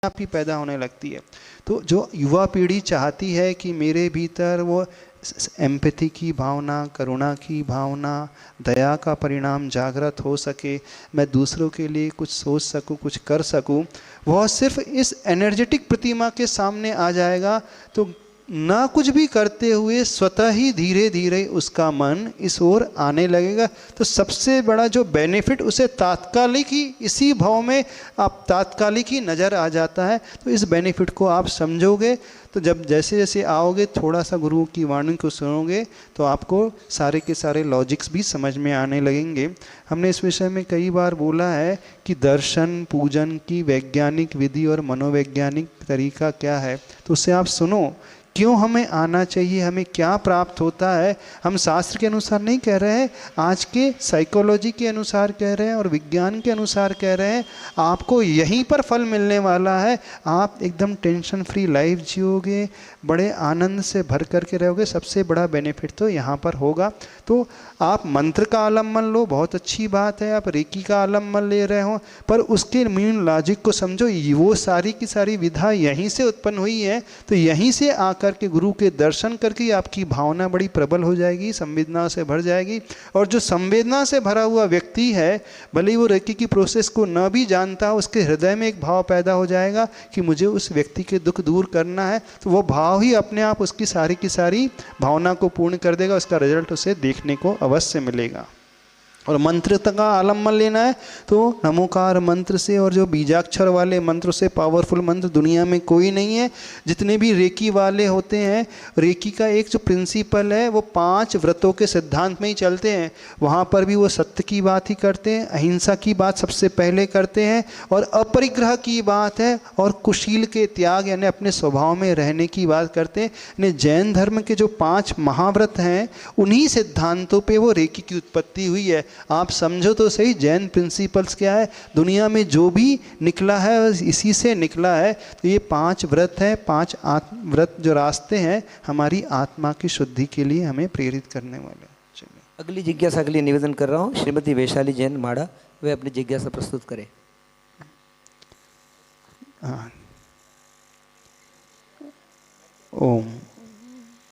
आप ही पैदा होने लगती है। तो जो युवा पीढ़ी चाहती है कि मेरे भीतर वो एम्पैथी की भावना, करुणा की भावना, दया का परिणाम जागृत हो सके, मैं दूसरों के लिए कुछ सोच सकूं, कुछ कर सकूं, वह सिर्फ इस एनर्जेटिक प्रतिमा के सामने आ जाएगा तो ना कुछ भी करते हुए स्वतः ही धीरे धीरे उसका मन इस ओर आने लगेगा। तो सबसे बड़ा जो बेनिफिट उसे तात्कालिक ही इसी भाव में आप तात्कालिक ही नज़र आ जाता है। तो इस बेनिफिट को आप समझोगे तो जब जैसे जैसे आओगे, थोड़ा सा गुरु की वाणी को सुनोगे तो आपको सारे के सारे लॉजिक्स भी समझ में आने लगेंगे। हमने इस विषय में कई बार बोला है कि दर्शन पूजन की वैज्ञानिक विधि और मनोवैज्ञानिक तरीका क्या है, तो उससे आप सुनो क्यों हमें आना चाहिए, हमें क्या प्राप्त होता है। हम शास्त्र के अनुसार नहीं कह रहे हैं, आज के साइकोलॉजी के अनुसार कह रहे हैं और विज्ञान के अनुसार कह रहे हैं। आपको यहीं पर फल मिलने वाला है। आप एकदम टेंशन फ्री लाइफ जियोगे, बड़े आनंद से भर करके रहोगे। सबसे बड़ा बेनिफिट तो यहाँ पर होगा। तो आप मंत्र का आलम्बन लो, बहुत अच्छी बात है। आप रेकी का आलम्बन ले रहे हो, पर उसके मीन लॉजिक को समझो। वो सारी की सारी विधा यहीं से उत्पन्न हुई है। तो यहीं से आकर के गुरु के दर्शन करके आपकी भावना बड़ी प्रबल हो जाएगी, संवेदना से भर जाएगी। और जो संवेदना से भरा हुआ व्यक्ति है, भले ही वो रेकी की प्रोसेस को न भी जानता हो, उसके हृदय में एक भाव पैदा हो जाएगा कि मुझे उस व्यक्ति के दुख दूर करना है। तो वो भाव ही अपने आप उसकी सारी की सारी भावना को पूर्ण कर देगा। उसका रिजल्ट उसे देखने को अवश्य मिलेगा। और मंत्र का आलम्बन लेना है तो नमोकार मंत्र से, और जो बीजाक्षर वाले मंत्र से पावरफुल मंत्र दुनिया में कोई नहीं है। जितने भी रेकी वाले होते हैं, रेकी का एक जो प्रिंसिपल है वो 5 व्रतों के सिद्धांत में ही चलते हैं। वहाँ पर भी वो सत्य की बात ही करते हैं, अहिंसा की बात सबसे पहले करते हैं, और अपरिग्रह की बात है, और कुशील के त्याग यानी अपने स्वभाव में रहने की बात करते हैं। यानी जैन धर्म के जो 5 महाव्रत हैं, उन्हीं सिद्धांतों पर वो रेकी की उत्पत्ति हुई है। आप समझो तो सही, जैन प्रिंसिपल्स क्या है, दुनिया में जो भी निकला है इसी से निकला है। तो ये 5 व्रत हैं, 5 व्रत जो रास्ते हैं हमारी आत्मा की शुद्धि के लिए हमें प्रेरित करने वाले। चलिए अगली जिज्ञासा के लिए निवेदन कर रहा हूँ, श्रीमती वैशाली जैन माड़ा, वे अपनी जिज्ञासा प्रस्तुत करें। हाँ। ओम